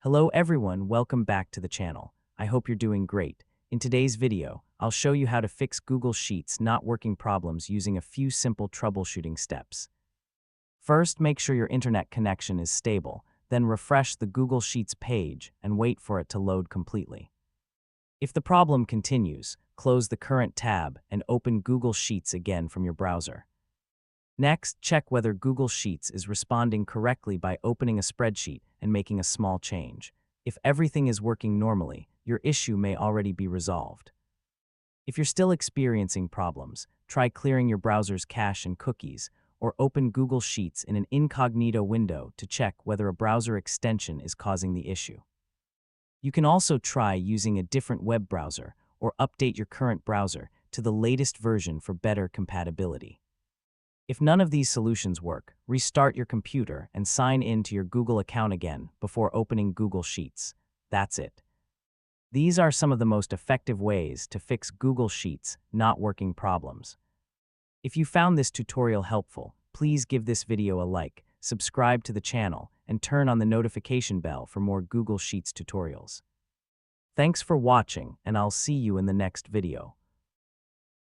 Hello everyone, welcome back to the channel. I hope you're doing great. In today's video, I'll show you how to fix Google Sheets not working problems using a few simple troubleshooting steps. First, make sure your internet connection is stable, then refresh the Google Sheets page and wait for it to load completely. If the problem continues, close the current tab and open Google Sheets again from your browser. Next, check whether Google Sheets is responding correctly by opening a spreadsheet and making a small change. If everything is working normally, your issue may already be resolved. If you're still experiencing problems, try clearing your browser's cache and cookies, or open Google Sheets in an incognito window to check whether a browser extension is causing the issue. You can also try using a different web browser or update your current browser to the latest version for better compatibility. If none of these solutions work, restart your computer and sign in to your Google account again before opening Google Sheets. That's it. These are some of the most effective ways to fix Google Sheets not working problems. If you found this tutorial helpful, please give this video a like, subscribe to the channel, and turn on the notification bell for more Google Sheets tutorials. Thanks for watching, and I'll see you in the next video.